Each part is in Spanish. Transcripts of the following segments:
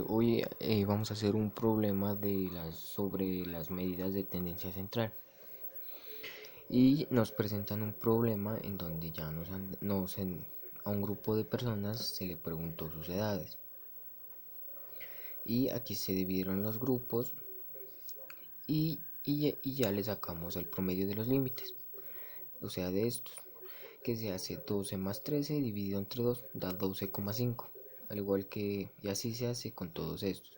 Hoy vamos a hacer un problema sobre las medidas de tendencia central y nos presentan un problema en donde ya a un grupo de personas se le preguntó sus edades y aquí se dividieron los grupos y ya le sacamos el promedio de los límites, o sea de estos, que se hace 12 más 13 dividido entre 2 da 12,5, al igual que y así se hace con todos estos.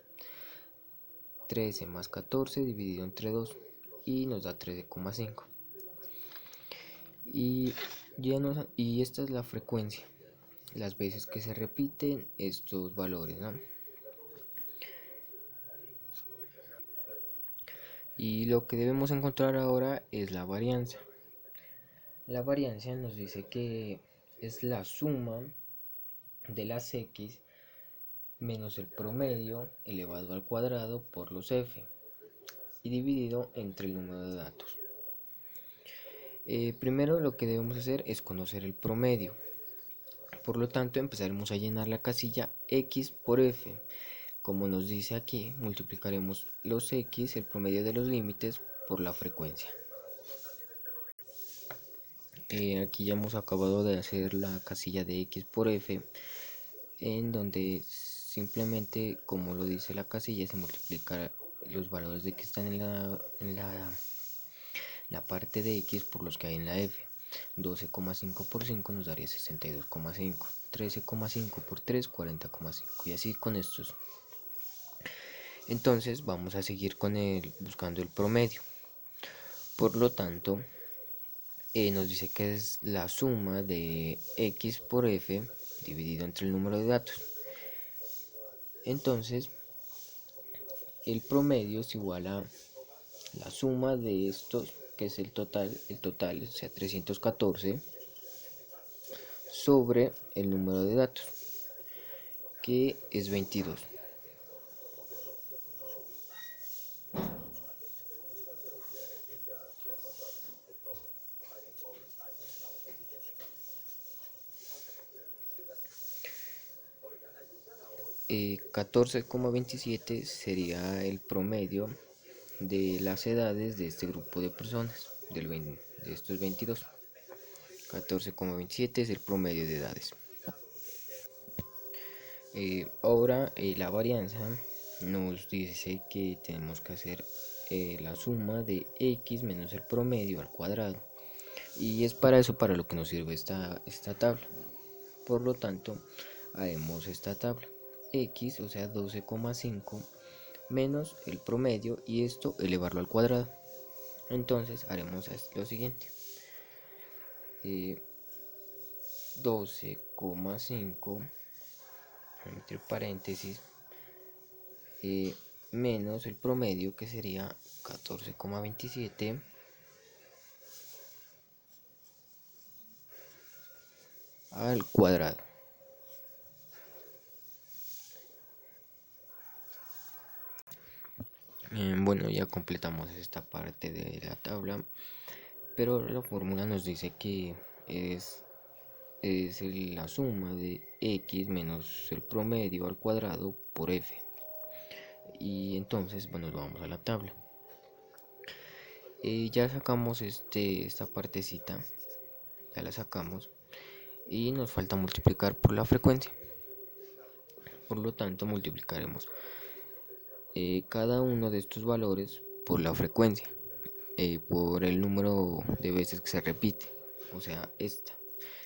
13 más 14 dividido entre 2 y nos da 13,5. Y esta es la frecuencia, las veces que se repiten estos valores, ¿no? Y lo que debemos encontrar ahora es la varianza. La varianza nos dice que es la suma de las x menos el promedio elevado al cuadrado por los f y dividido entre el número de datos. Primero lo que debemos hacer es conocer el promedio. Por lo tanto, empezaremos a llenar la casilla x por f. Como nos dice aquí, multiplicaremos los x, el promedio de los límites, por la frecuencia. Aquí ya hemos acabado de hacer la casilla de x por f, en donde simplemente, como lo dice la casilla, se multiplica los valores de que están la parte de x por los que hay en la f. 12,5 por 5 nos daría 62,5. 13,5 por 3, 40,5. Y así con estos. Entonces vamos a seguir buscando el promedio. Por lo tanto, nos dice que es la suma de x por f dividido entre el número de datos. Entonces, el promedio es igual a la suma de estos, que es el total, o sea, 314, sobre el número de datos, que es 22. Eh, 14,27 sería el promedio de las edades de este grupo de personas, de estos 22. 14,27 es el promedio de edades. Ahora la varianza nos dice que tenemos que hacer la suma de x menos el promedio al cuadrado, y es para eso para lo que nos sirve esta tabla. Por lo tanto, haremos esta tabla: x, o sea 12,5, menos el promedio, y esto elevarlo al cuadrado. Entonces haremos lo siguiente: 12,5 entre paréntesis menos el promedio, que sería 14,27, al cuadrado. Bueno, ya completamos esta parte de la tabla, pero la fórmula nos dice que es la suma de x menos el promedio al cuadrado por f. Y entonces, bueno, vamos a la tabla. Ya sacamos esta partecita, ya la sacamos, y nos falta multiplicar por la frecuencia. Por lo tanto, multiplicaremos cada uno de estos valores por la frecuencia, por el número de veces que se repite, o sea esta.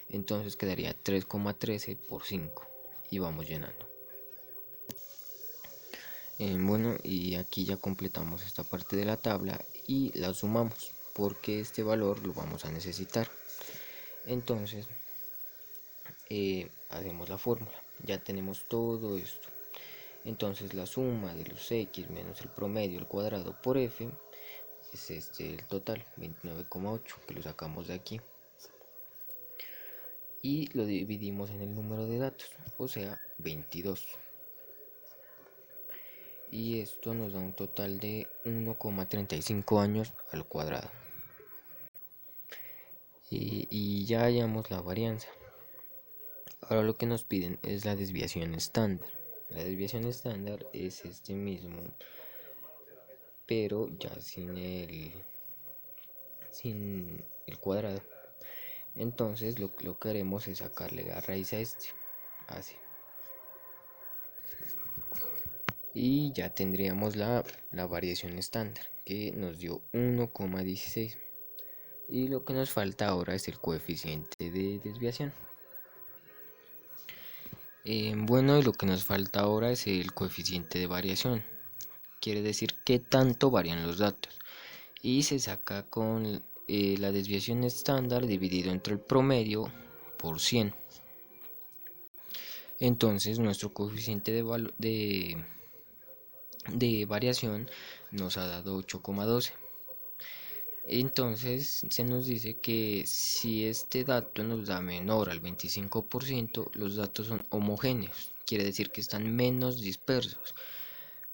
Entonces quedaría 3,13 por 5 y vamos llenando. Bueno, y aquí ya completamos esta parte de la tabla y la sumamos porque este valor lo vamos a necesitar. Entonces hacemos la fórmula, ya tenemos todo esto. Entonces la suma de los x menos el promedio al cuadrado por f es el total, 29,8, que lo sacamos de aquí. Y lo dividimos en el número de datos, o sea 22. Y esto nos da un total de 1,35 años al cuadrado. Y ya hallamos la varianza. Ahora lo que nos piden es la desviación estándar. La desviación estándar es este mismo, pero ya sin el cuadrado. Entonces lo que haremos es sacarle la raíz a este, así. Y ya tendríamos la variación estándar, que nos dio 1,16. Y lo que nos falta ahora es el coeficiente de desviación. Bueno, y lo que nos falta ahora es el coeficiente de variación. Quiere decir qué tanto varían los datos. Y se saca con la desviación estándar dividido entre el promedio por 100. Entonces nuestro coeficiente de variación nos ha dado 8,12. Entonces se nos dice que si este dato nos da menor al 25%, los datos son homogéneos, quiere decir que están menos dispersos.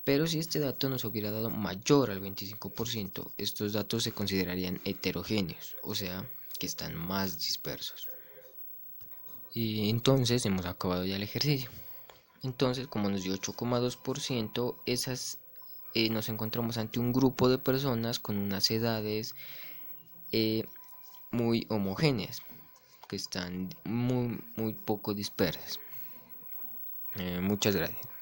Pero si este dato nos hubiera dado mayor al 25%, estos datos se considerarían heterogéneos, o sea, que están más dispersos. Y entonces hemos acabado ya el ejercicio. Entonces, como nos dio 8,2%, nos encontramos ante un grupo de personas con unas edades eh, muy homogéneas, que están muy poco dispersas. Muchas gracias.